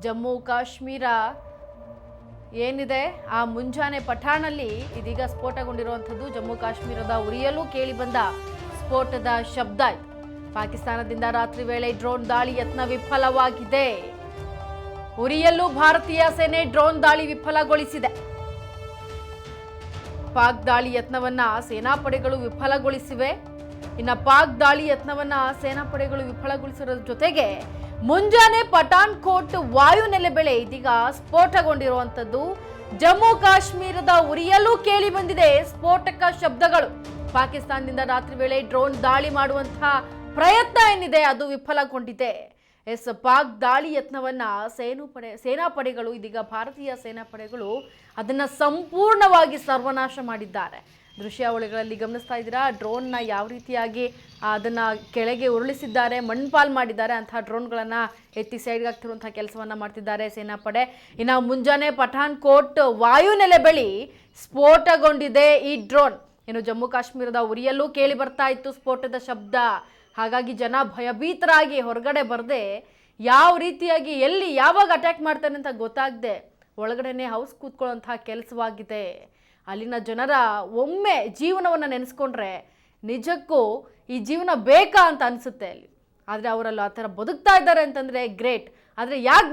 ಜಮ್ಮು ಕಾಶ್ಮೀರ ಏನಿದೆ ಆ ಮುಂಜಾನೆ ಪಠಾಣಲ್ಲಿ ಇದೀಗ ಸ್ಫೋಟಗೊಂಡಿರುವಂಥದ್ದು. ಜಮ್ಮು ಕಾಶ್ಮೀರದ ಉರಿಯಲು ಕೇಳಿ ಬಂದ ಸ್ಫೋಟದ ಶಬ್ದ ಇದು. ಪಾಕಿಸ್ತಾನದಿಂದ ರಾತ್ರಿ ವೇಳೆ ಡ್ರೋನ್ ದಾಳಿ ಯತ್ನ ವಿಫಲವಾಗಿದೆ. ಉರಿಯಲ್ಲೂ ಭಾರತೀಯ ಸೇನೆ ಡ್ರೋನ್ ದಾಳಿ ವಿಫಲಗೊಳಿಸಿದೆ. ಪಾಕ್ ದಾಳಿ ಯತ್ನವನ್ನ ಸೇನಾಪಡೆಗಳು ವಿಫಲಗೊಳಿಸಿವೆ. ಇನ್ನು ಪಾಕ್ ದಾಳಿ ಯತ್ನವನ್ನ ಸೇನಾಪಡೆಗಳು ವಿಫಲಗೊಳಿಸಿರೋದ್ರ ಜೊತೆಗೆ ಮುಂಜಾನೆ ಪಠಾನ್ಕೋಟ್ ವಾಯುನೆಲೆ ಬೆಳೆ ಇದೀಗ ಸ್ಫೋಟಗೊಂಡಿರುವಂಥದ್ದು. ಜಮ್ಮು ಕಾಶ್ಮೀರದ ಉರಿಯಲ್ಲೂ ಕೇಳಿ ಬಂದಿದೆ ಸ್ಫೋಟಕ ಶಬ್ದಗಳು. ಪಾಕಿಸ್ತಾನದಿಂದ ರಾತ್ರಿ ವೇಳೆ ಡ್ರೋನ್ ದಾಳಿ ಮಾಡುವಂತಹ ಪ್ರಯತ್ನ ಏನಿದೆ ಅದು ವಿಫಲಗೊಂಡಿದೆ. ಪಾಕ್ ದಾಳಿ ಯತ್ನವನ್ನ ಸೇನಾಪಡೆಗಳು ಇದೀಗ ಭಾರತೀಯ ಸೇನಾಪಡೆಗಳು ಅದನ್ನ ಸಂಪೂರ್ಣವಾಗಿ ಸರ್ವನಾಶ ಮಾಡಿದ್ದಾರೆ. ದೃಶ್ಯಾವಳಿಗಳಲ್ಲಿ ಗಮನಿಸ್ತಾ ಇದ್ದೀರಾ, ಡ್ರೋನ್ನ ಯಾವ ರೀತಿಯಾಗಿ ಅದನ್ನ ಕೆಳಗೆ ಉರುಳಿಸಿದ್ದಾರೆ, ಮಣ್ಪಾಲ್ ಮಾಡಿದ್ದಾರೆ. ಅಂತಹ ಡ್ರೋನ್ಗಳನ್ನು ಎತ್ತಿ ಸೈಡ್ಗೆ ಹಾಕ್ತಿರುವಂತಹ ಕೆಲಸವನ್ನ ಮಾಡ್ತಿದ್ದಾರೆ ಸೇನಾಪಡೆ. ಇನ್ನು ಮುಂಜಾನೆ ಪಠಾನ್ಕೋಟ್ ವಾಯುನೆಲೆ ಬಳಿ ಸ್ಫೋಟಗೊಂಡಿದೆ ಈ ಡ್ರೋನ್. ಇನ್ನು ಜಮ್ಮು ಕಾಶ್ಮೀರದ ಉರಿಯಲ್ಲೂ ಕೇಳಿ ಬರ್ತಾ ಇತ್ತು ಸ್ಫೋಟದ ಶಬ್ದ. ಹಾಗಾಗಿ ಜನ ಭಯಭೀತರಾಗಿ ಹೊರಗಡೆ ಬರದೆ ಯಾವ ರೀತಿಯಾಗಿ ಎಲ್ಲಿ ಯಾವಾಗ ಅಟ್ಯಾಕ್ ಮಾಡ್ತಾನೆ ಅಂತ ಗೊತ್ತಾಗದೆ ಒಳಗಡೆನೆ ಹೌಸ್ ಕೂತ್ಕೊಳ್ಳುವಂತಹ ಕೆಲಸವಾಗಿದೆ. ಅಲ್ಲಿನ ಜನರ ಒಮ್ಮೆ ಜೀವನವನ್ನು ನೆನೆಸ್ಕೊಂಡ್ರೆ ನಿಜಕ್ಕೂ ಈ ಜೀವನ ಬೇಕಾ ಅಂತ ಅನಿಸುತ್ತೆ ಅಲ್ಲಿ. ಆದರೆ ಅವರಲ್ಲಿ ಆ ಥರ ಬದುಕ್ತಾ ಇದ್ದಾರೆ ಅಂತಂದರೆ ಗ್ರೇಟ್. ಆದರೆ ಯಾಕೆ